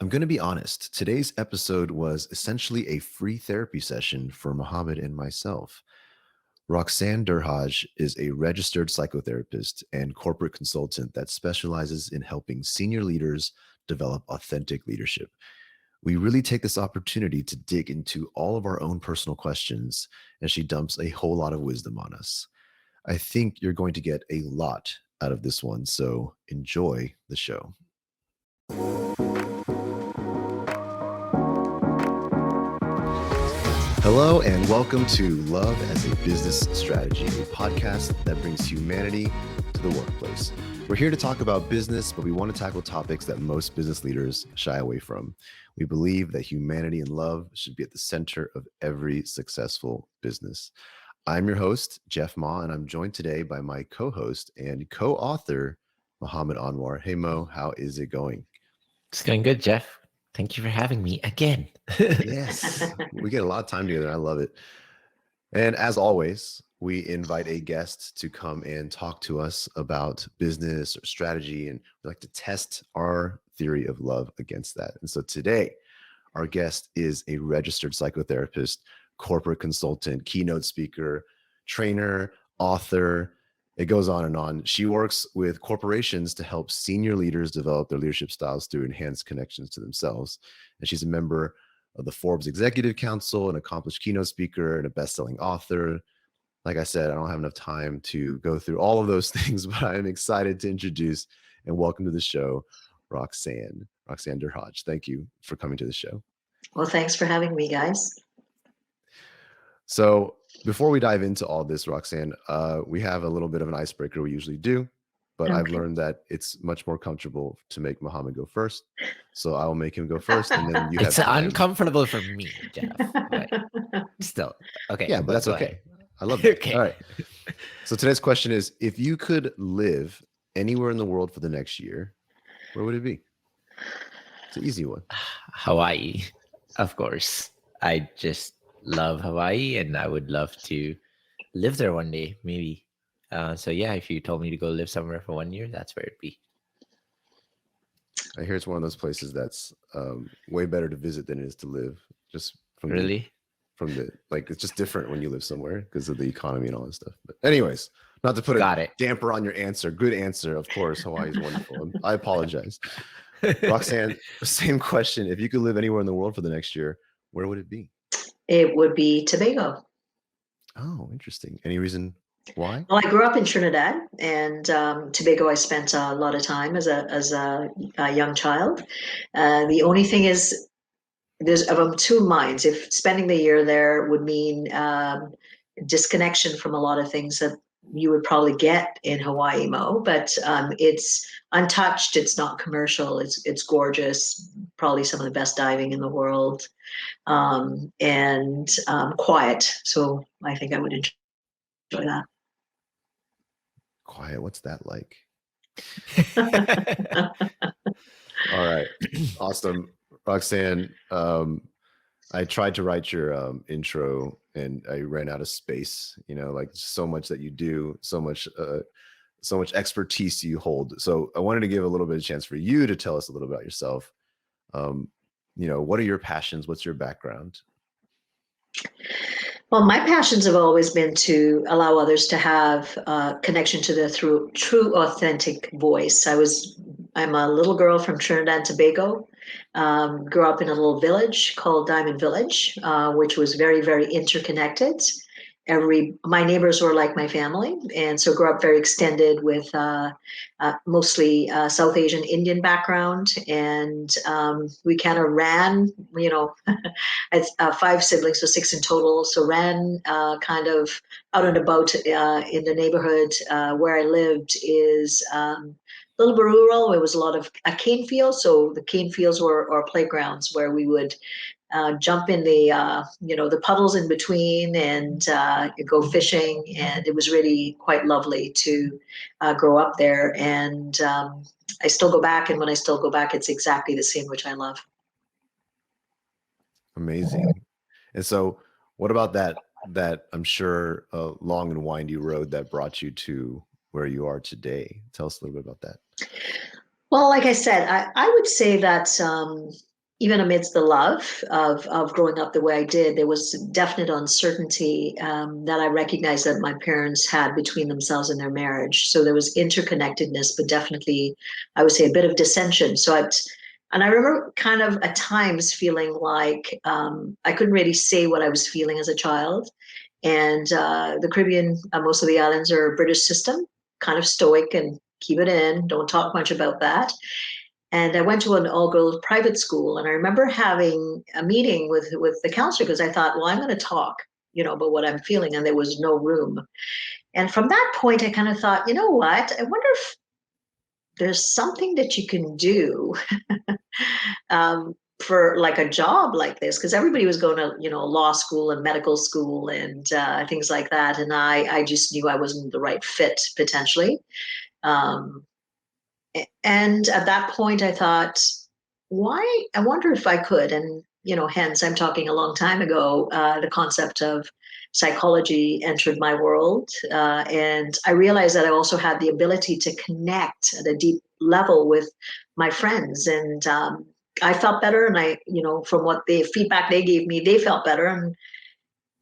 I'm going to be honest. Today's episode was essentially a free therapy session for Mohammed and myself. Roxanne Derhodge is a registered psychotherapist and corporate consultant that specializes in helping senior leaders develop authentic leadership. We really take this opportunity to dig into all of our own personal questions, and she dumps a whole lot of wisdom on us. I think you're going to get a lot out of this one, so enjoy the show. Hello, and welcome to Love as a Business Strategy, a podcast that brings humanity to the workplace. We're here to talk about business, but we want to tackle topics that most business leaders shy away from. We believe that humanity and love should be at the center of every successful business. I'm your host, Jeff Ma, and I'm joined today by my co-host and co-author, Mohammed Anwar. Hey, Mo, how is it going? It's going good, Jeff. Thank you for having me again. Yes, we get a lot of time together. I love it. And as always, we invite a guest to come and talk to us about business or strategy, and we like to test our theory of love against that. And so today, our guest is a registered psychotherapist, corporate consultant, keynote speaker, trainer, author. It goes on and on. She works with corporations to help senior leaders develop their leadership styles through enhanced connections to themselves. And she's a member of the Forbes Executive Council, an accomplished keynote speaker, and a best-selling author. Like I said, I don't have enough time to go through all of those things, but I'm excited to introduce and welcome to the show, Roxanne Derhodge. Thank you for coming to the show. Well, thanks for having me, guys. So before we dive into all this, Roxanne, we have a little bit of an icebreaker we usually do, but okay. I've learned that it's much more comfortable to make Mohammed go first. So I will make him go first, and then you have It's uncomfortable for me, Jeff. But still, okay. Yeah, but that's okay. I love that. Okay. All right. So today's question is, if you could live anywhere in the world for the next year, where would it be? It's an easy one. Hawaii, of course. I just love Hawaii, and I would love to live there one day, maybe. So yeah, if you told me to go live somewhere for 1 year, that's where it'd be. I hear it's one of those places that's way better to visit than it is to live. Just from like it's just different when you live somewhere because of the economy and all that stuff. But anyways, not to put a damper on your answer. Good answer, of course. Hawaii is wonderful. I apologize. Roxanne, same question. If you could live anywhere in the world for the next year, where would it be? It would be Tobago. Oh, interesting. Any reason why? Well, I grew up in Trinidad, and Tobago I spent a lot of time as a young child. The only thing is, I'm two minds. If spending the year there would mean disconnection from a lot of things that you would probably get in Hawaii, Mo, but it's untouched. It's not commercial. It's gorgeous. Probably some of the best diving in the world, and quiet. So I think I would enjoy that. Quiet. What's that like? All right. Awesome. Roxanne, I tried to write your intro and I ran out of space, like so much that you do, so much expertise you hold. So I wanted to give a little bit of chance for you to tell us a little about yourself. What are your passions? What's your background? Well, my passions have always been to allow others to have connection to their true, authentic voice. I'm a little girl from Trinidad and Tobago. Grew up in a little village called Diamond Village, which was very, very interconnected. My neighbors were like my family, and so grew up very extended with mostly South Asian Indian background, and we kind of ran, as 5 siblings, so 6 in total, so ran kind of out and about in the neighborhood. Where I lived is a little bit rural. It was a lot of cane fields, so the cane fields were our playgrounds where we would jump in the puddles in between and go fishing. And it was really quite lovely to grow up there. And I still go back. And when I still go back, it's exactly the same, which I love. Amazing. And so what about that I'm sure long and windy road that brought you to where you are today? Tell us a little bit about that. Well, like I said, I would say that even amidst the love of growing up the way I did, there was definite uncertainty that I recognized that my parents had between themselves and their marriage. So there was interconnectedness, but definitely, I would say, a bit of dissension. And I remember kind of at times feeling like I couldn't really say what I was feeling as a child. And the Caribbean, most of the islands are British system, kind of stoic and keep it in, don't talk much about that. And I went to an all-girls private school, and I remember having a meeting with the counselor because I thought, well, I'm going to talk, about what I'm feeling, and there was no room. And from that point, I kind of thought, you know what? I wonder if there's something that you can do for like a job like this, because everybody was going to, law school and medical school and things like that, and I just knew I wasn't the right fit potentially. Um, and at that point I thought, I wonder if I could. And hence I'm talking a long time ago, the concept of psychology entered my world, and I realized that I also had the ability to connect at a deep level with my friends. And I felt better, and from what the feedback they gave me, they felt better. And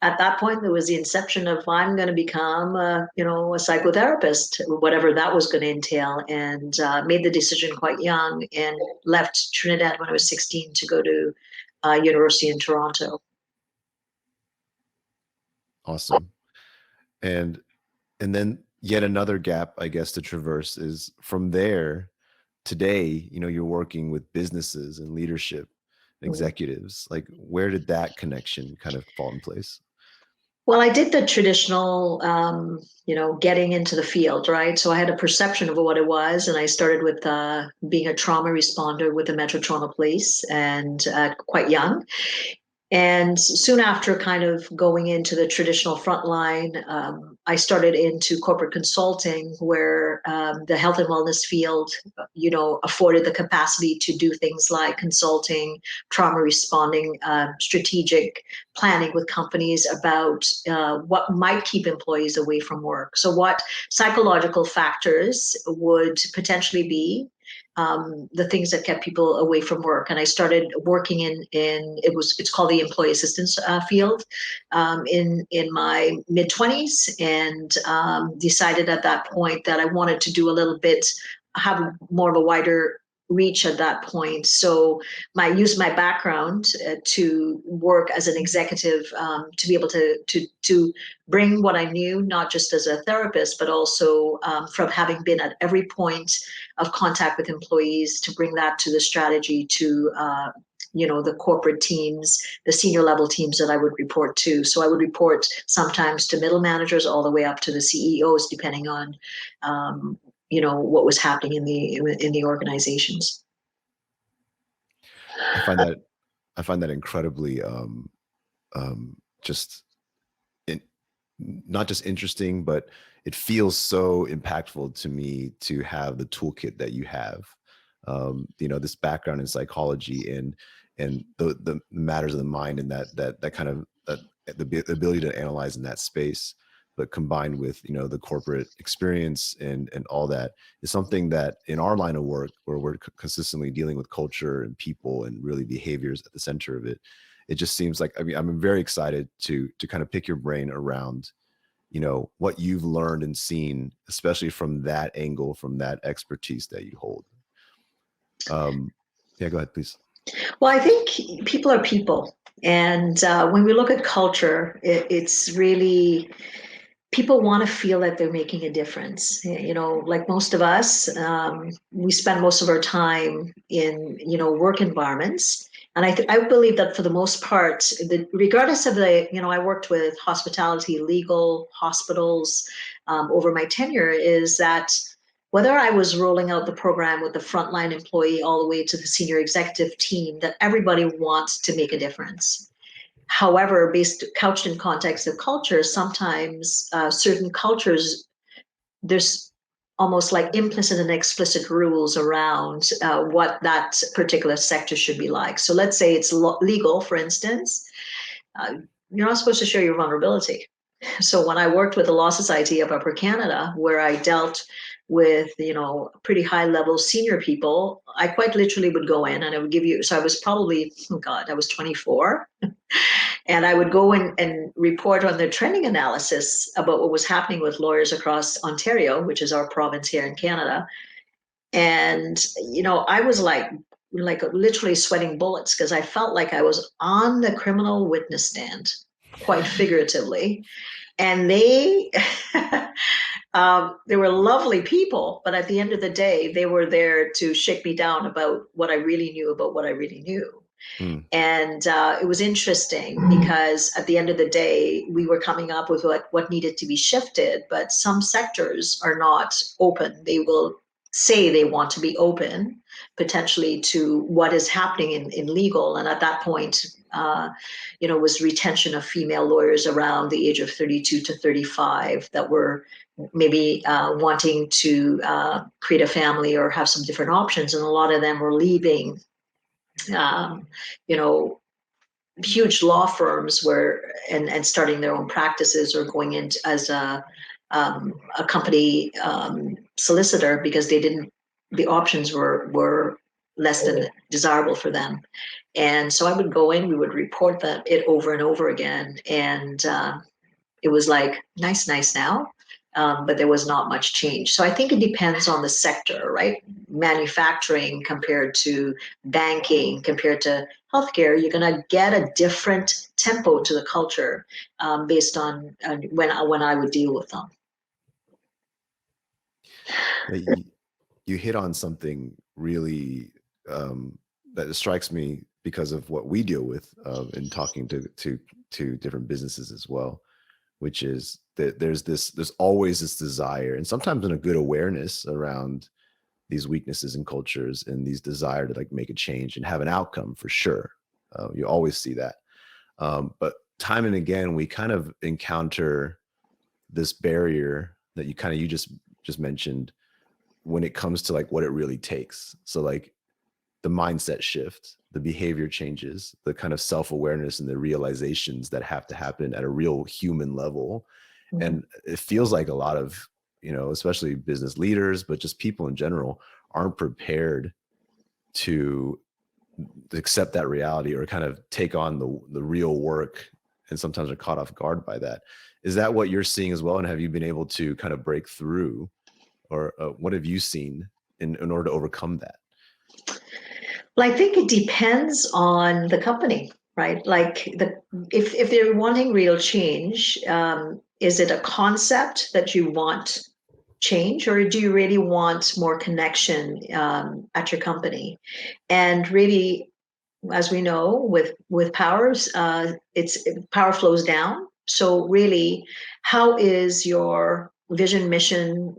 at that point, there was the inception of, I'm going to become, a psychotherapist, whatever that was going to entail, and made the decision quite young and left Trinidad when I was 16 to go to university in Toronto. Awesome. And then yet another gap, I guess, to traverse is from there. Today, you're working with businesses and leadership executives. Like, where did that connection kind of fall in place? Well, I did the traditional, getting into the field, right? So I had a perception of what it was, and I started with being a trauma responder with the Metro Toronto Police, and quite young. And soon after kind of going into the traditional frontline, I started into corporate consulting, where the health and wellness field, afforded the capacity to do things like consulting, trauma responding, strategic planning with companies about what might keep employees away from work. So what psychological factors would potentially be the things that kept people away from work. And I started working in it's called the employee assistance field in my mid-20s, and decided at that point that I wanted to do a little bit, have more of a wider reach at that point. So use my background to work as an executive, to be able to bring what I knew, not just as a therapist, but also from having been at every point of contact with employees, to bring that to the strategy, to the corporate teams, the senior level teams that I would report to. So I would report sometimes to middle managers all the way up to the CEOs, depending on what was happening in the organizations. I find that incredibly just not just interesting, but it feels so impactful to me to have the toolkit that you have. This background in psychology and the matters of the mind, and that kind of the ability to analyze in that space, but combined with the corporate experience and all that, is something that in our line of work, where we're consistently dealing with culture and people and really behaviors at the center of it, it just seems like, I'm very excited to kind of pick your brain around what you've learned and seen, especially from that angle, from that expertise that you hold. Yeah, go ahead, please. Well, I think people are people. And when we look at culture, it's really, people want to feel that they're making a difference. Like most of us, we spend most of our time in, work environments. And I believe that for the most part, regardless of I worked with hospitality, legal, hospitals over my tenure, is that whether I was rolling out the program with the frontline employee all the way to the senior executive team, that everybody wants to make a difference. However, couched in context of culture, sometimes certain cultures, there's almost like implicit and explicit rules around what that particular sector should be like. So let's say it's legal, for instance, you're not supposed to show your vulnerability. So when I worked with the Law Society of Upper Canada, where I dealt with, pretty high level senior people, I quite literally would go in and I would give you, so I was probably, oh God, I was 24. And I would go in and report on the trending analysis about what was happening with lawyers across Ontario, which is our province here in Canada. And, I was like literally sweating bullets because I felt like I was on the criminal witness stand, quite figuratively. And they were lovely people, but at the end of the day, they were there to shake me down about what I really knew about what I really knew. Mm. And it was interesting because at the end of the day, we were coming up with what needed to be shifted, but some sectors are not open. They will say they want to be open potentially to what is happening in legal. And at that point, was retention of female lawyers around the age of 32 to 35 that were maybe wanting to create a family or have some different options. And a lot of them were leaving you know, huge law firms and starting their own practices or going in as a company solicitor because the options were less than desirable for them. And so I would go in, we would report it over and over again. And it was like, nice now. But there was not much change. So I think it depends on the sector, right? Manufacturing compared to banking, compared to healthcare, you're going to get a different tempo to the culture based on when I would deal with them. You hit on something really that strikes me because of what we deal with in talking to different businesses as well, which is that there's always this desire, and sometimes in a good awareness around these weaknesses in cultures and these desire to like make a change and have an outcome for sure. You always see that. But time and again, we kind of encounter this barrier that you just mentioned when it comes to like what it really takes. So like the mindset shift, the behavior changes, the kind of self-awareness and the realizations that have to happen at a real human level. Mm-hmm. And it feels like a lot of, especially business leaders, but just people in general aren't prepared to accept that reality or kind of take on the real work. And sometimes are caught off guard by that. Is that what you're seeing as well? And have you been able to kind of break through, or what have you seen in order to overcome that? Well, I think it depends on the company, right? Like if they're wanting real change, is it a concept that you want change, or do you really want more connection at your company? And really, as we know, with powers, power flows down. So really, how is your vision, mission,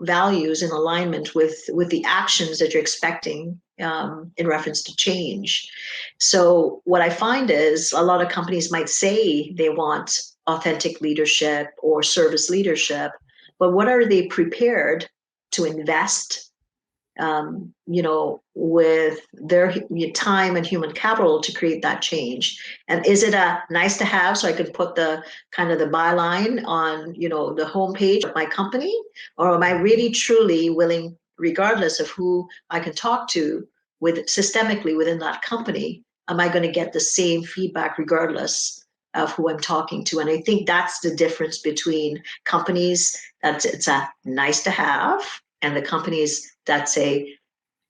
values in alignment with the actions that you're expecting in reference to change? So what I find is a lot of companies might say they want authentic leadership or service leadership, but what are they prepared to invest with their time and human capital to create that change? And is it a nice to have so I could put the kind of the byline on, the homepage of my company? Or am I really truly willing, regardless of who I can talk to systemically within that company, am I going to get the same feedback regardless of who I'm talking to? And I think that's the difference between companies that it's a nice to have and the companies that say,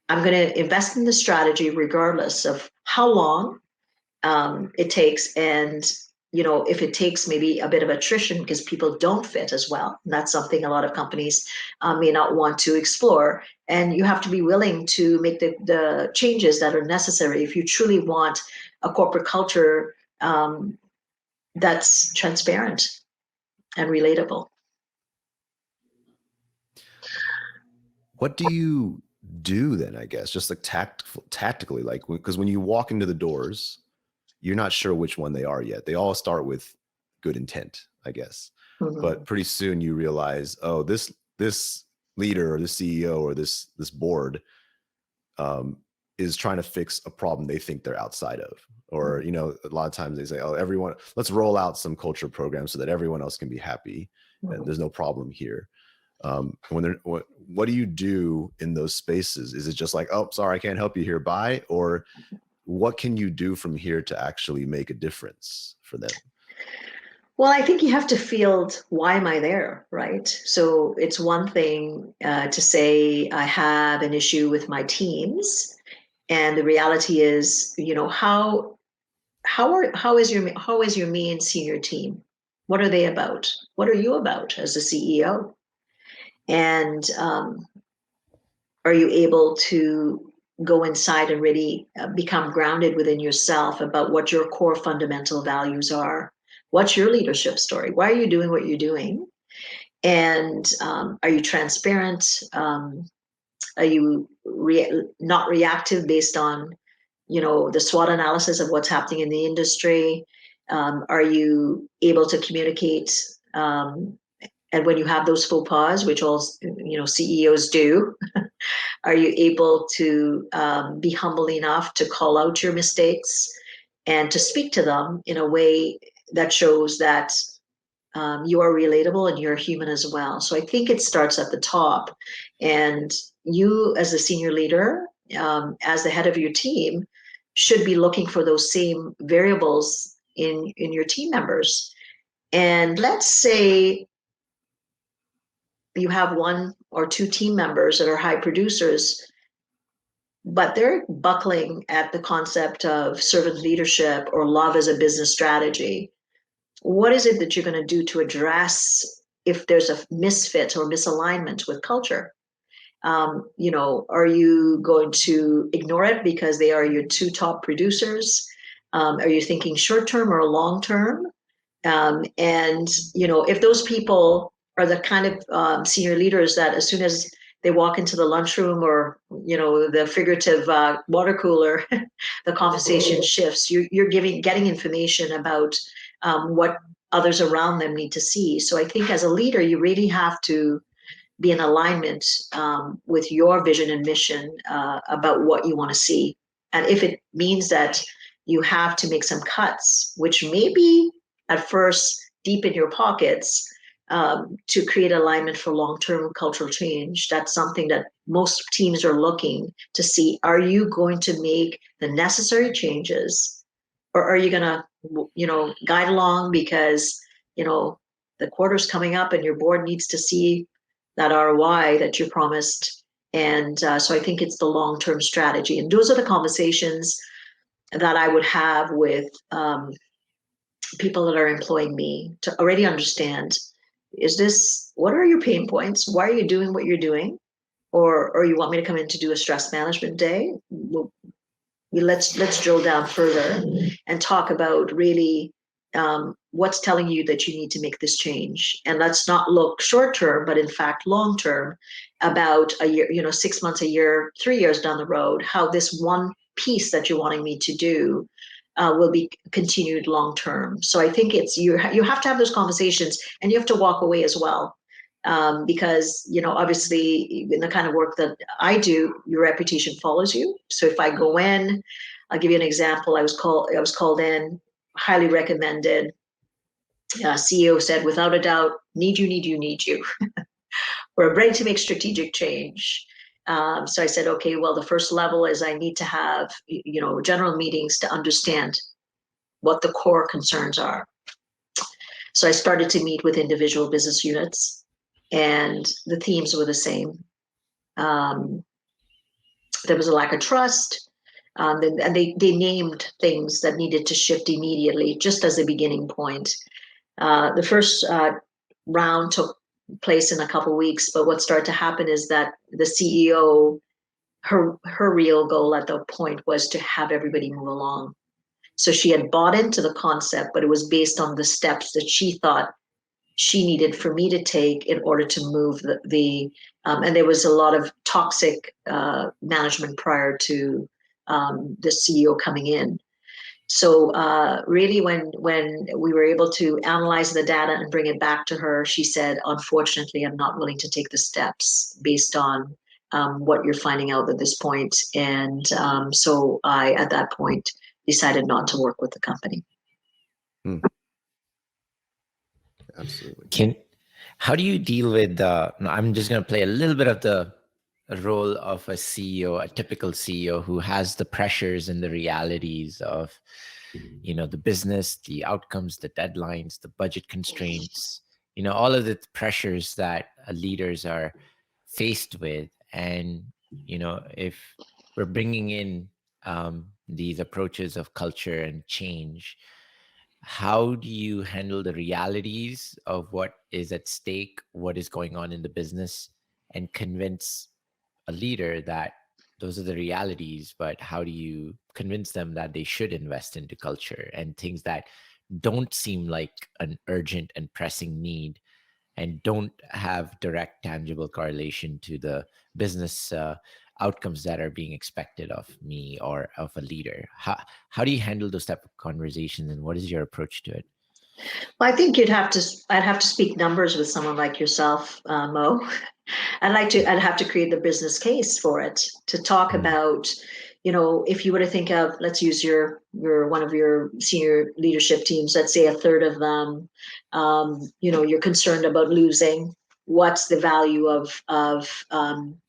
I'm going to invest in the strategy regardless of how long it takes. And, if it takes maybe a bit of attrition because people don't fit as well, and that's something a lot of companies may not want to explore. And you have to be willing to make the changes that are necessary if you truly want a corporate culture that's transparent and relatable. What do you do then, I guess, just like tactically, like, because when you walk into the doors, you're not sure which one they are yet. They all start with good intent, I guess. Mm-hmm. But pretty soon you realize, oh, this leader or the CEO or this board is trying to fix a problem they think they're outside of. Or, a lot of times they say, oh, everyone, let's roll out some culture programs so that everyone else can be happy. Mm-hmm. And there's no problem here. When they're, what do you do in those spaces? Is it just like, oh, sorry, I can't help you here, bye? Or what can you do from here to actually make a difference for them? Well, I think you have to field, why am I there, right? So it's one thing to say I have an issue with my teams, and the reality is, how is your me and senior team? What are they about? What are you about as a CEO? And are you able to go inside and really become grounded within yourself about what your core fundamental values are? What's your leadership story? Why are you doing what you're doing? And are you transparent? Are you not reactive based on, the SWOT analysis of what's happening in the industry? Are you able to communicate? And when you have those faux pas, which all CEOs do, are you able to be humble enough to call out your mistakes and to speak to them in a way that shows that you are relatable and you're human as well? So I think it starts at the top. And you, as a senior leader, as the head of your team, should be looking for those same variables in your team members. And let's say you have one or two team members that are high producers, but they're buckling at the concept of servant leadership or love as a business strategy. What is it that you're going to do to address if there's a misfit or misalignment with culture? Are you going to ignore it because they are your two top producers? Are you thinking short term or long term? And if those people are the kind of senior leaders that as soon as they walk into the lunchroom or the figurative water cooler, the conversation shifts. You're getting information about what others around them need to see. So I think as a leader, you really have to be in alignment with your vision and mission about what you want to see. And if it means that you have to make some cuts, which may be at first deep in your pockets, to create alignment for long-term cultural change, that's something that most teams are looking to see. Are you going to make the necessary changes, or are you going to, guide along because, the quarter's coming up and your board needs to see that ROI that you promised? And so I think it's the long-term strategy. And those are the conversations that I would have with people that are employing me to already understand, what are your pain points? Why are you doing what you're doing? Or you want me to come in to do a stress management day? Let's drill down further and talk about really what's telling you that you need to make this change. And let's not look short term, but in fact long term, about a year, 6 months, a year, 3 years down the road, how this one piece that you're wanting me to do will be continued long term. So I think it's you have to have those conversations, and you have to walk away as well. Because obviously in the kind of work that I do, your reputation follows you. So if I go in, I'll give you an example. I was called in, highly recommended. CEO said, without a doubt, need you. We're ready to make strategic change. So I said, okay, well, the first level is I need to have general meetings to understand what the core concerns are. So I started to meet with individual business units, and the themes were the same. There was a lack of trust, and they named things that needed to shift immediately, just as a beginning point. The first round took place in a couple of weeks, but what started to happen is that the CEO, her real goal at that point was to have everybody move along. So she had bought into the concept, but it was based on the steps that she thought she needed for me to take in order to move and there was a lot of toxic management prior to the CEO coming in. So really when we were able to analyze the data and bring it back to her, she said, unfortunately, I'm not willing to take the steps based on what you're finding out at this point. And so I, at that point, decided not to work with the company. Absolutely. How do you deal with I'm just going to play a little bit of the role of a CEO, a typical CEO who has the pressures and the realities of, the business, the outcomes, the deadlines, the budget constraints, all of the pressures that leaders are faced with. And, if we're bringing in these approaches of culture and change, how do you handle the realities of what is at stake, what is going on in the business, and convince a leader that those are the realities, but how do you convince them that they should invest into culture and things that don't seem like an urgent and pressing need and don't have direct tangible correlation to the business outcomes that are being expected of me or of a leader? How do you handle those type of conversations, and what is your approach to it? Well, I think I'd have to speak numbers with someone like yourself, Mo. I'd have to create the business case for it to talk about, if you were to think of, let's use your one of your senior leadership teams, let's say a third of them, you're concerned about losing. What's the value of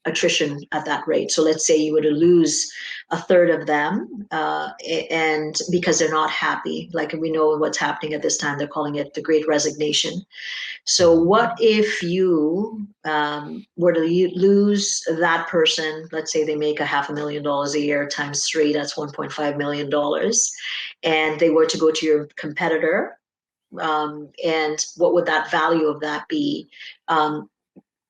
attrition at that rate? So let's say you were to lose a third of them, and because they're not happy, like we know what's happening at this time, they're calling it the Great Resignation. So what if you were to lose that person? Let's say they make $500,000 a year times 3, that's $1.5 million. And they were to go to your competitor. And what would that value of that be?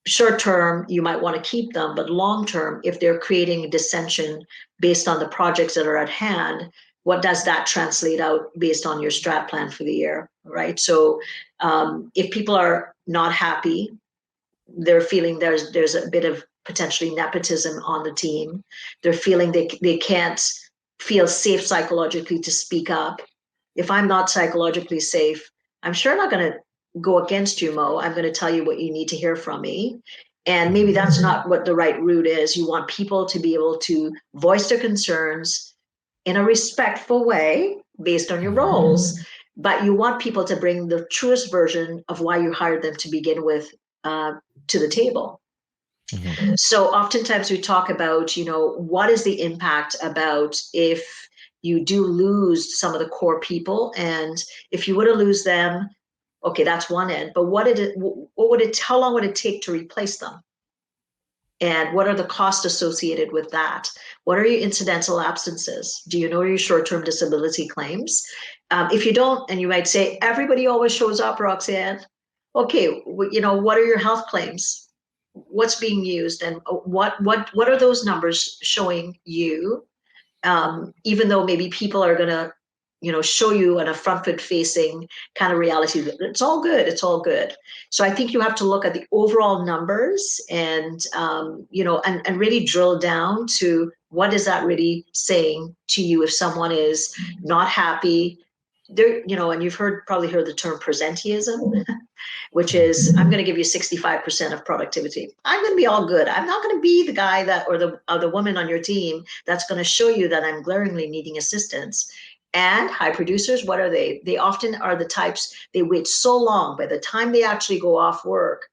Short term, you might want to keep them, but long term, if they're creating dissension based on the projects that are at hand, what does that translate out based on your strat plan for the year, right? So if people are not happy, they're feeling there's a bit of potentially nepotism on the team. They're feeling they can't feel safe psychologically to speak up. If I'm not psychologically safe, I'm sure not going to go against you, Mo. I'm going to tell you what you need to hear from me. And maybe that's not what the right route is. You want people to be able to voice their concerns in a respectful way based on your roles, but you want people to bring the truest version of why you hired them to begin with to the table. Mm-hmm. So oftentimes we talk about, what is the impact about if you do lose some of the core people, and if you were to lose them, okay, that's one end, but how long would it take to replace them? And what are the costs associated with that? What are your incidental absences? Do you know your short-term disability claims? If you don't, and you might say, everybody always shows up, Roxanne. Okay, what are your health claims? What's being used, and what are those numbers showing you? Even though maybe people are going to show you in a front foot facing kind of reality that it's all good. So I think you have to look at the overall numbers and and really drill down to what is that really saying to you if someone is not happy. There, and you've probably heard the term presenteeism, which is, I'm going to give you 65% of productivity. I'm going to be all good. I'm not going to be the guy or the woman on your team that's going to show you that I'm glaringly needing assistance. And high producers, what are they? They often are the types, they wait so long. By the time they actually go off work,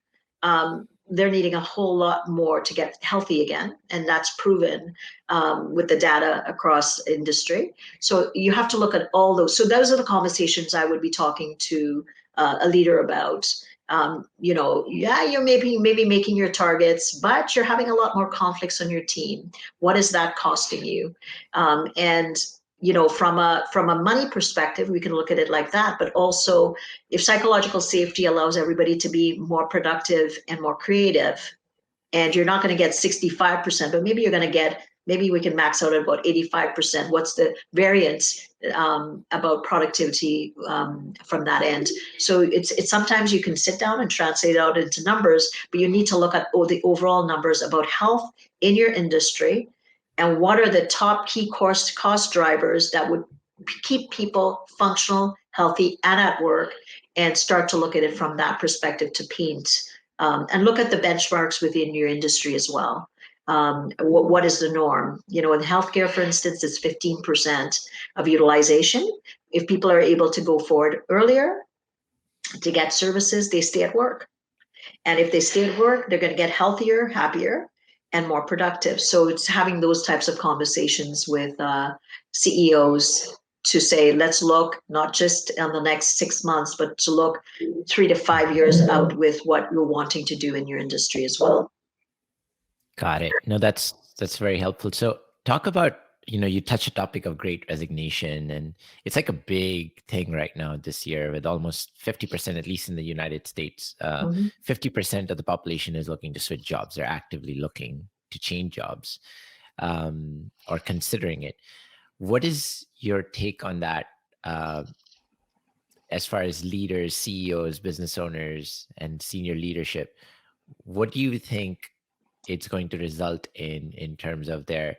they're needing a whole lot more to get healthy again. And that's proven with the data across industry. So you have to look at all those. So those are the conversations I would be talking to a leader about. You're maybe making your targets, but you're having a lot more conflicts on your team. What is that costing you? And from a money perspective, we can look at it like that. But also, if psychological safety allows everybody to be more productive and more creative, and you're not going to get 65%, but maybe you're going to get, maybe we can max out at about 85%. What's the variance about productivity from that end? So it's sometimes you can sit down and translate it out into numbers, but you need to look at the overall numbers about health in your industry, and what are the top key cost drivers that would keep people functional, healthy, and at work, and start to look at it from that perspective to paint. And look at the benchmarks within your industry as well. What is the norm? In healthcare, for instance, it's 15% of utilization. If people are able to go forward earlier to get services, they stay at work. And if they stay at work, they're going to get healthier, happier, and more productive. So it's having those types of conversations with CEOs to say, let's look not just in the next 6 months, but to look 3 to 5 years out with what you're wanting to do in your industry as well. Got it. No, that's very helpful. So talk about, you touch a topic of great resignation, and it's like a big thing right now this year with almost 50%, at least in the United States, 50% of the population is looking to switch jobs. They're actively looking to change jobs, or considering it. What is your take on that, as far as leaders, CEOs, business owners, and senior leadership? What do you think it's going to result in terms of their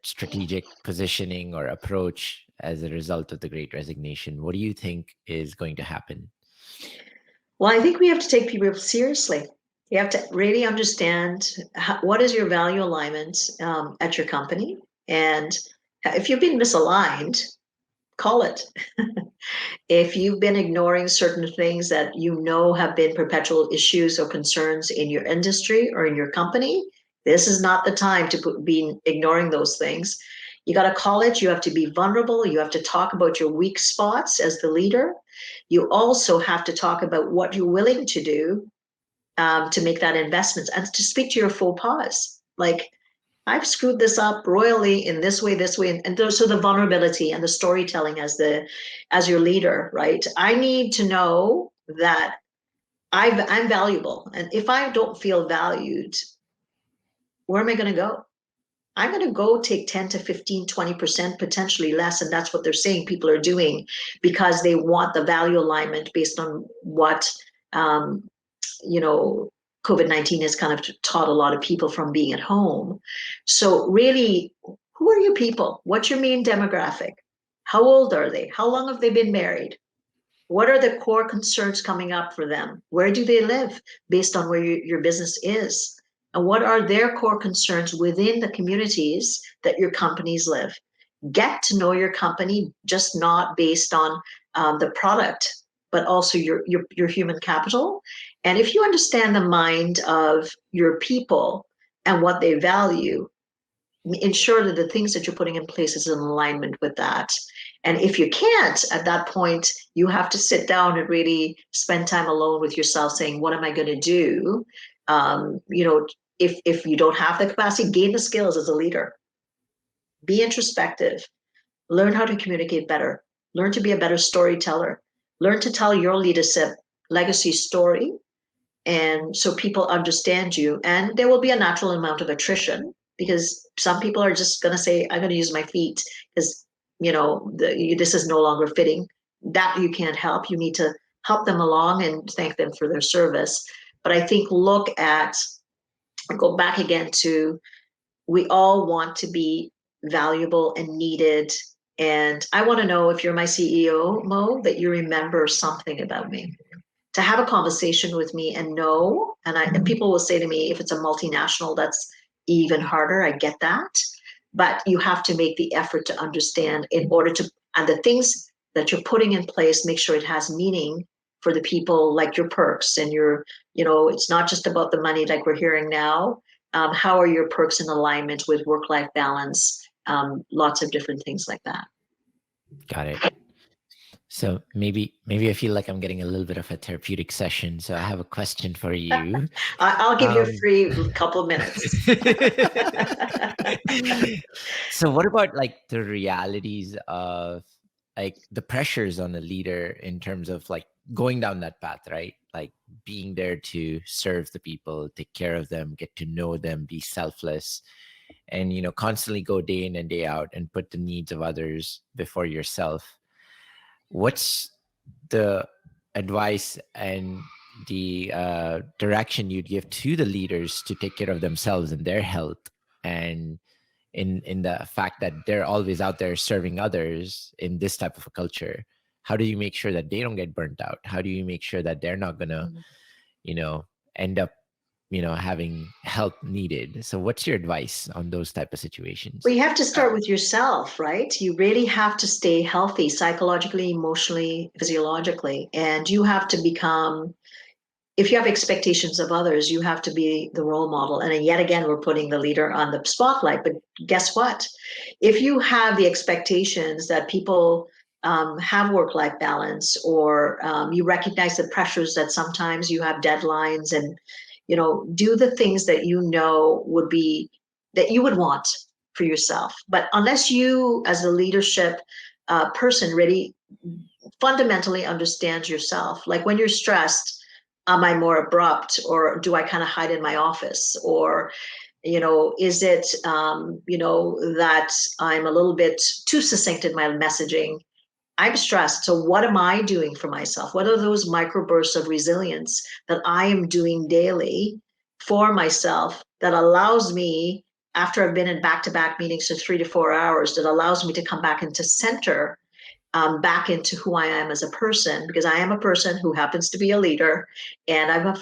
strategic positioning or approach as a result of the Great Resignation? What do you think is going to happen? Well, I think we have to take people seriously. You have to really understand what is your value alignment at your company. And if you've been misaligned, call it. If you've been ignoring certain things that you know have been perpetual issues or concerns in your industry or in your company, this is not the time to be ignoring those things. You got to call it. You have to be vulnerable. You have to talk about your weak spots as the leader. You also have to talk about what you're willing to do to make that investment and to speak to your faux pas. Like, I've screwed this up royally in this way, and so the vulnerability and the storytelling as your leader, right? I need to know that I'm valuable, and if I don't feel valued, where am I going to go? I'm going to go take 10 to 15, 20%, potentially less, and that's what they're saying people are doing because they want the value alignment based on what COVID-19 has kind of taught a lot of people from being at home. So really, who are your people? What's your main demographic? How old are they? How long have they been married? What are the core concerns coming up for them? Where do they live based on where your business is? And what are their core concerns within the communities that your companies live? Get to know your company, just not based on the product, but also your human capital. And if you understand the mind of your people and what they value, ensure that the things that you're putting in place is in alignment with that. And if you can't, at that point, you have to sit down and really spend time alone with yourself saying, what am I going to do? If you don't have the capacity, gain the skills as a leader. Be introspective. Learn how to communicate better. Learn to be a better storyteller. Learn to tell your leadership legacy story. And so people understand you. And there will be a natural amount of attrition because some people are just going to say, I'm going to use my feet because, this is no longer fitting. That you can't help. You need to help them along and thank them for their service. But I think go back again to, we all want to be valuable and needed. And I want to know, if you're my CEO, Mo, that you remember something about me. To have a conversation with me and know, and people will say to me, if it's a multinational, that's even harder. I get that. But you have to make the effort to understand and the things that you're putting in place, make sure it has meaning for the people, like your perks and it's not just about the money like we're hearing now. How are your perks in alignment with work-life balance? Lots of different things like that. Got it. So maybe I feel like I'm getting a little bit of a therapeutic session. So I have a question for you. I'll give you a free couple of minutes. So what about like the realities of like the pressures on a leader in terms of like going down that path, right? Like being there to serve the people, take care of them, get to know them, be selfless, and constantly go day in and day out and put the needs of others before yourself. What's the advice and the direction you'd give to the leaders to take care of themselves and their health, and in the fact that they're always out there serving others in this type of a culture? How do you make sure that they don't get burnt out? How do you make sure that they're not gonna end up having help needed? So what's your advice on those type of situations? Well, you have to start with yourself, right? You really have to stay healthy psychologically, emotionally, physiologically, and you have to become if you have expectations of others, you have to be the role model. And then yet again, we're putting the leader on the spotlight. But guess what? If you have the expectations that people have work-life balance, or you recognize the pressures that sometimes you have deadlines, and do the things that would be that you would want for yourself. But unless you, as a leadership person, really fundamentally understands yourself, like when you're stressed, am I more abrupt, or do I kind of hide in my office, or is it that I'm a little bit too succinct in my messaging? I'm stressed. So what am I doing for myself? What are those microbursts of resilience that I am doing daily for myself that allows me, after I've been in back-to-back meetings for 3 to 4 hours, that allows me to come back into center, back into who I am as a person, because I am a person who happens to be a leader, and I'm a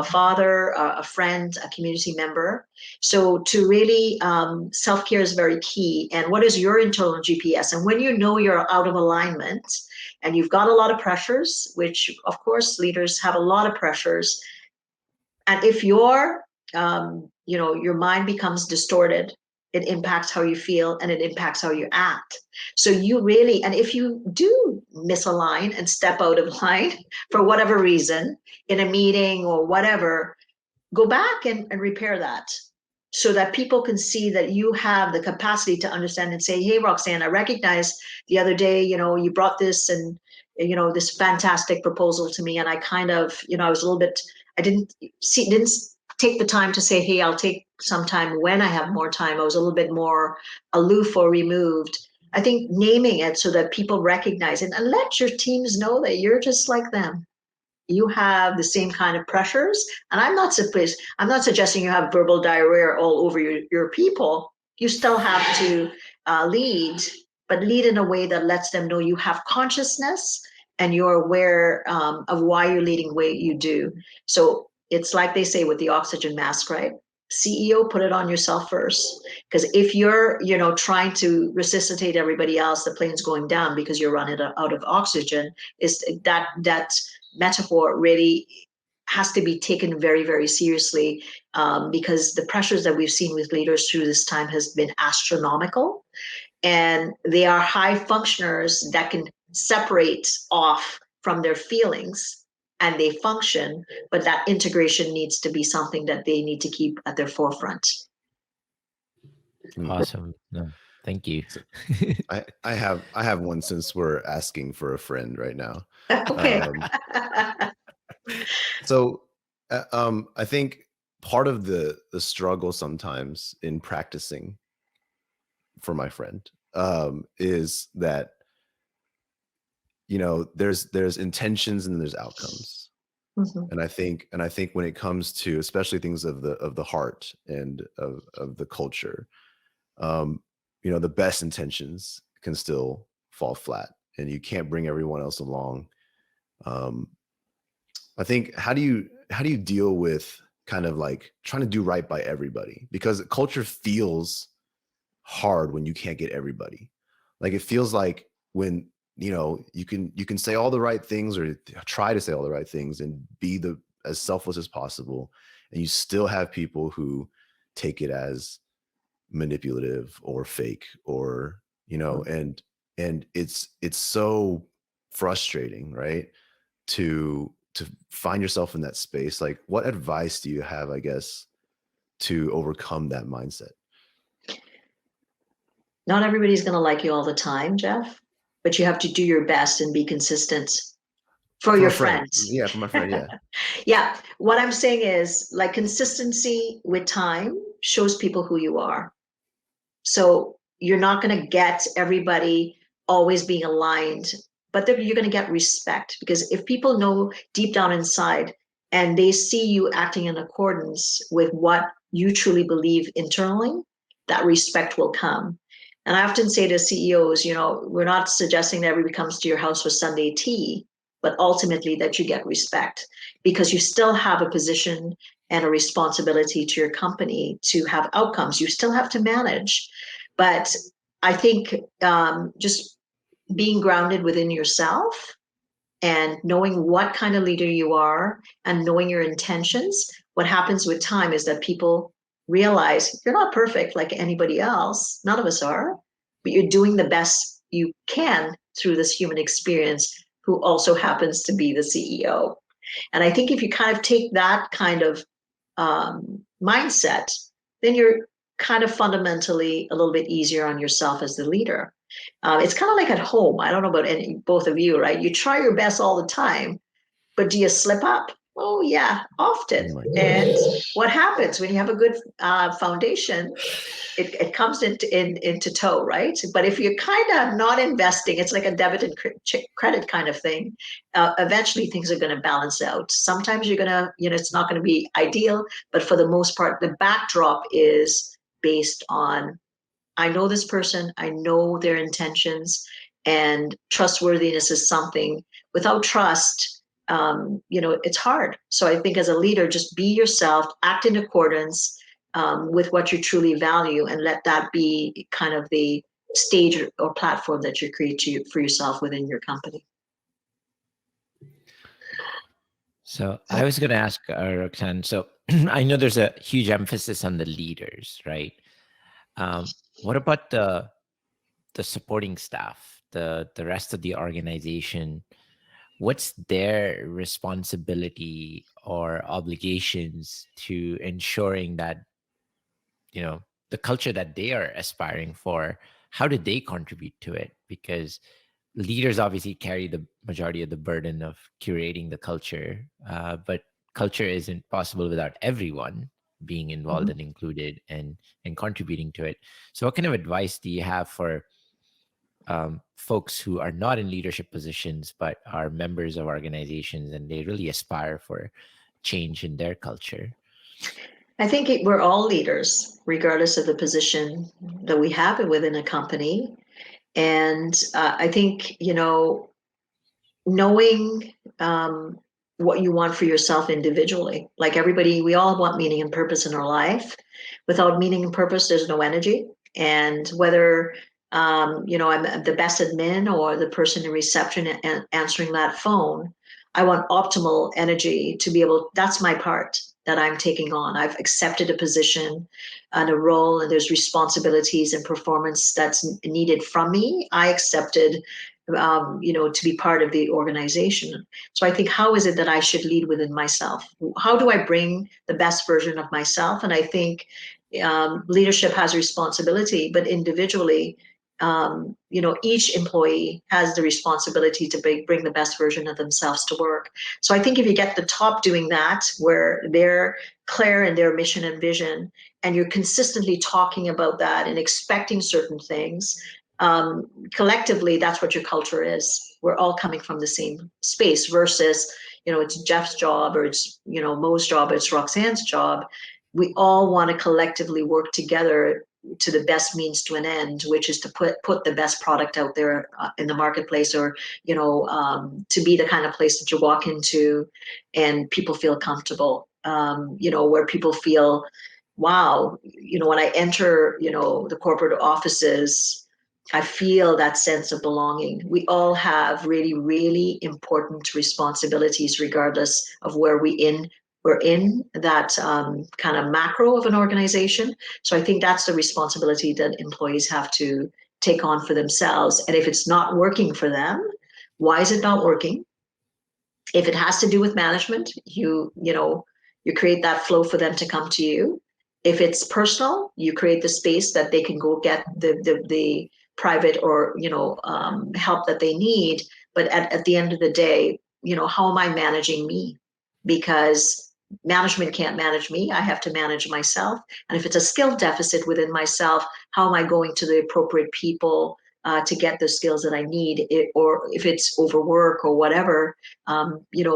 father, a friend, a community member. So to really, self-care is very key. And what is your internal GPS? And when you're out of alignment and you've got a lot of pressures, which of course leaders have a lot of pressures, and if your mind becomes distorted, it impacts how you feel and it impacts how you act. So and if you do misalign and step out of line for whatever reason in a meeting or whatever, go back and repair that, so that people can see that you have the capacity to understand and say, hey, Roxanne, I recognize the other day, you brought this and, this fantastic proposal to me. And I kind of, I was a little bit, I didn't take the time to say, hey, I'll take some time when I have more time. I was a little bit more aloof or removed. I think naming it so that people recognize it, and let your teams know that you're just like them. You have the same kind of pressures. And I'm not suggesting you have verbal diarrhea all over your people. You still have to lead, but lead in a way that lets them know you have consciousness and you're aware of why you're leading the way you do. So it's like they say with the oxygen mask, right? CEO, put it on yourself first. Because if you're, trying to resuscitate everybody else, the plane's going down because you're running out of oxygen. Is that metaphor really has to be taken very, very seriously, because the pressures that we've seen with leaders through this time has been astronomical, and they are high functioners that can separate off from their feelings and they function, but that integration needs to be something that they need to keep at their forefront. Awesome. No, thank you. I have one, since we're asking for a friend right now. Okay. So I think part of the struggle sometimes in practicing for my friend is that there's intentions and there's outcomes. Mm-hmm. And I think when it comes to especially things of the heart and of the culture, the best intentions can still fall flat, and you can't bring everyone else along. I think, how do you deal with kind of like trying to do right by everybody? Because culture feels hard when you can't get everybody. Like, it feels like when you can say all the right things, or try to say all the right things, and be as selfless as possible, and you still have people who take it as manipulative or fake, or and it's so frustrating, right? To find yourself in that space. Like, what advice do you have, I guess, to overcome that mindset? Not everybody's going to like you all the time, Jeff, but you have to do your best and be consistent for your friends. Yeah, for my friend, yeah. Yeah. What I'm saying is, like, consistency with time shows people who you are. So you're not going to get everybody always being aligned, but you're going to get respect, because if people know deep down inside and they see you acting in accordance with what you truly believe internally, that respect will come. And I often say to CEOs, we're not suggesting that everybody comes to your house for Sunday tea, but ultimately that you get respect, because you still have a position and a responsibility to your company to have outcomes. You still have to manage. But I think just being grounded within yourself and knowing what kind of leader you are and knowing your intentions, what happens with time is that people realize you're not perfect like anybody else. None of us are, but you're doing the best you can through this human experience who also happens to be the CEO. And I think if you kind of take that kind of mindset, then you're kind of fundamentally a little bit easier on yourself as the leader. It's kind of like at home. I don't know about both of you, right? You try your best all the time, but do you slip up? Oh, yeah, often. Oh my And gosh. what happens when you have a good foundation? It comes into tow, right? But if you're kind of not investing, it's like a debit and credit kind of thing. Eventually, things are going to balance out. Sometimes you're going to, it's not going to be ideal, but for the most part, the backdrop is based on I know this person, I know their intentions, and trustworthiness is something. Without trust, it's hard. So I think as a leader, just be yourself, act in accordance with what you truly value, and let that be kind of the stage or platform that you create for yourself within your company. So I was going to ask Roxanne. So I know there's a huge emphasis on the leaders, right? What about the supporting staff, the rest of the organization? What's their responsibility or obligations to ensuring that the culture that they are aspiring for? How do they contribute to it? Because leaders obviously carry the majority of the burden of curating the culture, but culture isn't possible without everyone being involved Mhm. and included and contributing to it. So what kind of advice do you have for folks who are not in leadership positions but are members of organizations and they really aspire for change in their culture? I think we're all leaders, regardless of the position that we have within a company. And I think, knowing what you want for yourself individually. Like everybody, we all want meaning and purpose in our life. Without meaning and purpose, there's no energy. And whether I'm the best admin or the person in reception and answering that phone, I want optimal energy to be able. That's my part that I'm taking on. I've accepted a position and a role, and there's responsibilities and performance that's needed from me. I accepted to be part of the organization. So I think, how is it that I should lead within myself? How do I bring the best version of myself? And I think leadership has responsibility, but individually, each employee has the responsibility to bring the best version of themselves to work. So I think if you get the top doing that, where they're clear in their mission and vision, and you're consistently talking about that and expecting certain things, collectively, that's what your culture is. We're all coming from the same space versus, it's Jeff's job or it's, Mo's job, or it's Roxanne's job. We all want to collectively work together to the best means to an end, which is to put the best product out there in the marketplace, or to be the kind of place that you walk into and people feel comfortable, where people feel, wow, when I enter the corporate offices, I feel that sense of belonging. We all have really, really important responsibilities, regardless of where we're in that kind of macro of an organization. So I think that's the responsibility that employees have to take on for themselves. And if it's not working for them, why is it not working? If it has to do with management, you create that flow for them to come to you. If it's personal, you create the space that they can go get the private or help that they need. But at the end of the day, how am I managing me? Because management can't manage me. I have to manage myself. And if it's a skill deficit within myself, how am I going to the appropriate people to get the skills that I need? Or if it's overwork or whatever,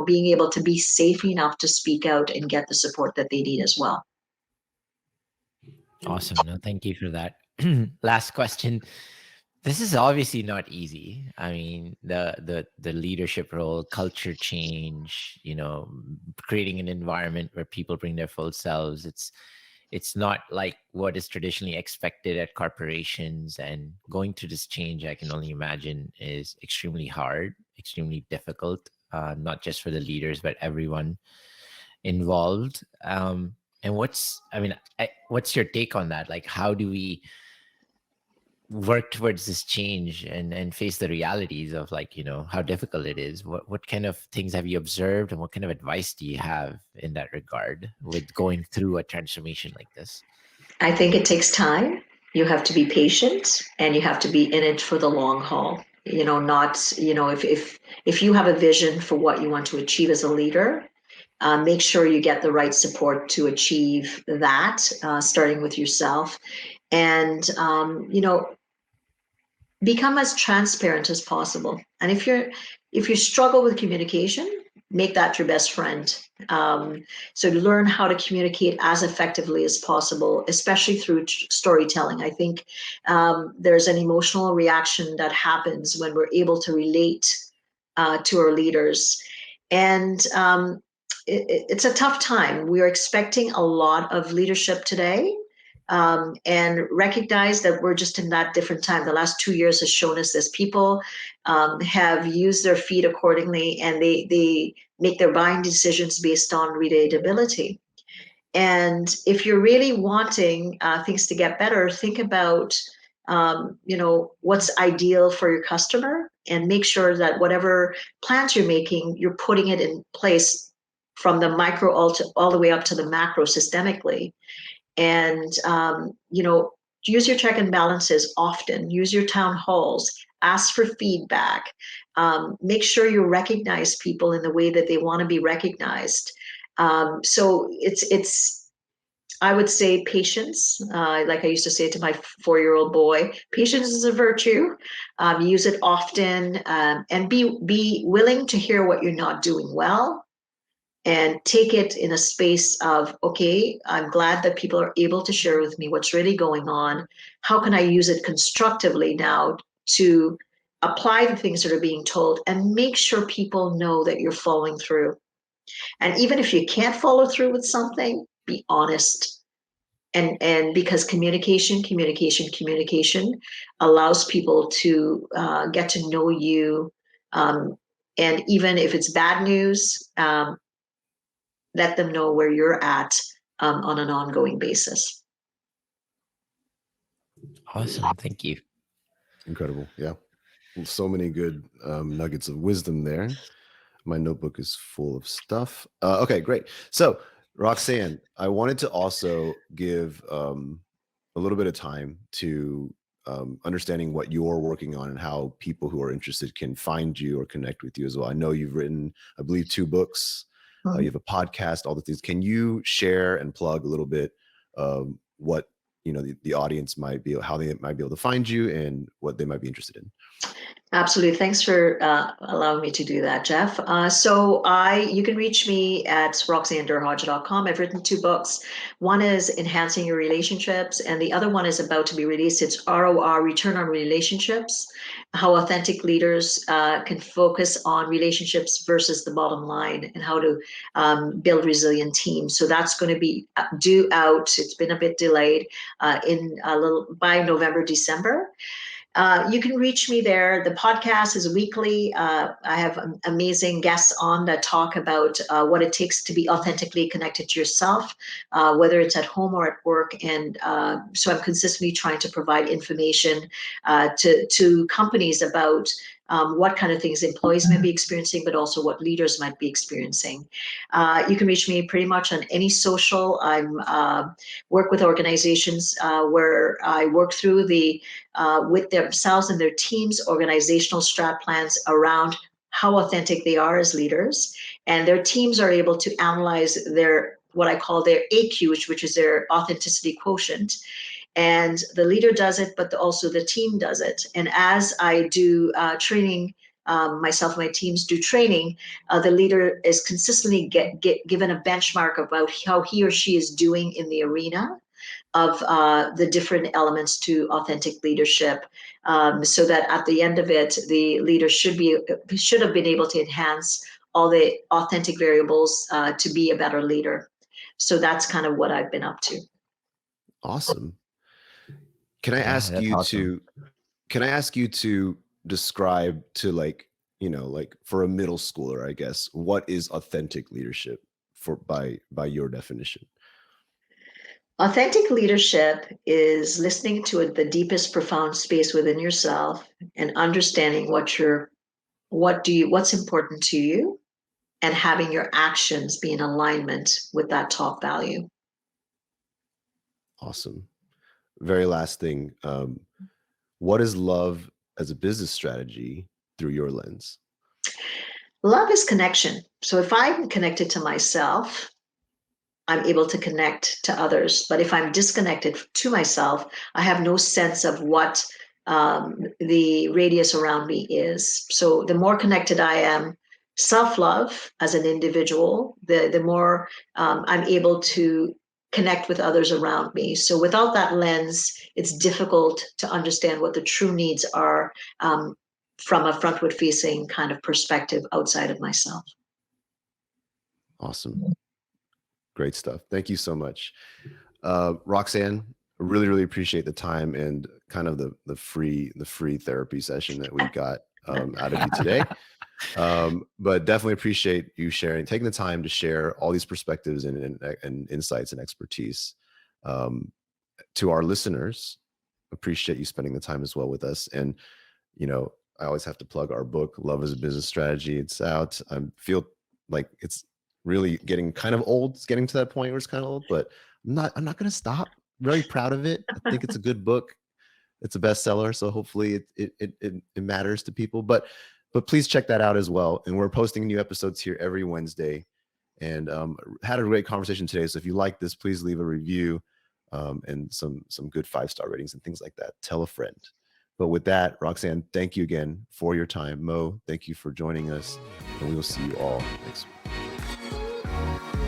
being able to be safe enough to speak out and get the support that they need as well. Awesome. No, thank you for that. Last question. This is obviously not easy. I mean, the leadership role, culture change, creating an environment where people bring their full selves. it's not like what is traditionally expected at corporations, and going through this change, I can only imagine, is extremely hard, extremely difficult, not just for the leaders but everyone involved. And what's your take on that? Like, how do we work towards this change and face the realities of, like, how difficult it is? What kind of things have you observed, and what kind of advice do you have in that regard with going through a transformation like this? I think it takes time. You have to be patient, and you have to be in it for the long haul. Not, if you have a vision for what you want to achieve as a leader, make sure you get the right support to achieve that, starting with yourself. And, become as transparent as possible. And if you struggle with communication, make that your best friend. So learn how to communicate as effectively as possible, especially through storytelling. I think there's an emotional reaction that happens when we're able to relate to our leaders. And it's a tough time. We are expecting a lot of leadership today, and recognize that we're just in that different time. The last 2 years has shown us this. People have used their feet accordingly, and they make their buying decisions based on relatability. And if you're really wanting things to get better, think about what's ideal for your customer, and make sure that whatever plans you're making, you're putting it in place from the micro all the way up to the macro systemically. And use your check and balances often. Use your town halls. Ask for feedback. Make sure you recognize people in the way that they want to be recognized. So it's I would say patience. Like I used to say to my 4-year-old boy, patience is a virtue. Use it often, and be willing to hear what you're not doing well, and take it in a space of, okay, I'm glad that people are able to share with me what's really going on. How can I use it constructively now to apply the things that are being told, and make sure people know that you're following through? And even if you can't follow through with something, be honest. And because communication allows people to get to know you. And even if it's bad news, let them know where you're at, on an ongoing basis. Awesome. Thank you. Incredible. Yeah. So many good nuggets of wisdom there. My notebook is full of stuff. Okay, great. So, Roxanne, I wanted to also give a little bit of time to understanding what you're working on and how people who are interested can find you or connect with you as well. I know you've written, I believe, 2 books. You have a podcast, all the things. Can you share and plug a little bit what the audience might be, how they might be able to find you, and what they might be interested in? Absolutely. Thanks for allowing me to do that, Jeff. You can reach me at roxannederhodge.com. I've written 2 books. One is Enhancing Your Relationships, and the other one is about to be released. It's ROR, Return on Relationships, how authentic leaders can focus on relationships versus the bottom line, and how to build resilient teams. So that's going to be due out. It's been a bit delayed, by November, December. You can reach me there. The podcast is weekly. I have amazing guests on that talk about what it takes to be authentically connected to yourself, whether it's at home or at work. And so I'm consistently trying to provide information to companies about what kind of things employees might be experiencing, but also what leaders might be experiencing. You can reach me pretty much on any social. I work with organizations where I work through with themselves and their teams, organizational strat plans around how authentic they are as leaders. And their teams are able to analyze what I call their AQ, which is their authenticity quotient. And the leader does it, but also the team does it. And as I do training, myself and my teams do training, the leader is consistently given a benchmark about how he or she is doing in the arena of the different elements to authentic leadership, so that at the end of it, the leader should have been able to enhance all the authentic variables to be a better leader. So that's kind of what I've been up to. Awesome. Can I Yeah, ask that's you awesome. to can I ask you to describe to like, like for a middle schooler, I guess, what is authentic leadership for by your definition? Authentic leadership is listening to the deepest profound space within yourself and understanding what's important to you and having your actions be in alignment with that top value. Awesome. Very last thing. What is love as a business strategy through your lens? Love is connection. So if I'm connected to myself, I'm able to connect to others. But if I'm disconnected to myself, I have no sense of what the radius around me is. So the more connected I am, self-love as an individual, the more I'm able to connect with others around me. So without that lens, it's difficult to understand what the true needs are from a frontward facing kind of perspective outside of myself. Awesome. Great stuff. Thank you so much. Roxanne, really, really appreciate the time and kind of the free therapy session that we got out of you today. But definitely appreciate you taking the time to share all these perspectives and insights and expertise. To our listeners, appreciate you spending the time as well with us. And, I always have to plug our book, Love is a Business Strategy. It's out. I feel like it's really getting kind of old. It's getting to that point where it's kind of old, but I'm not going to stop. Very proud of it. I think it's a good book. It's a bestseller. So hopefully it matters to people, but please check that out as well. And we're posting new episodes here every Wednesday, and had a great conversation today. So if you like this, please leave a review and some good 5-star ratings and things like that. Tell a friend. But with that, Roxanne, thank you again for your time. Mo, thank you for joining us, and we will see you all next week.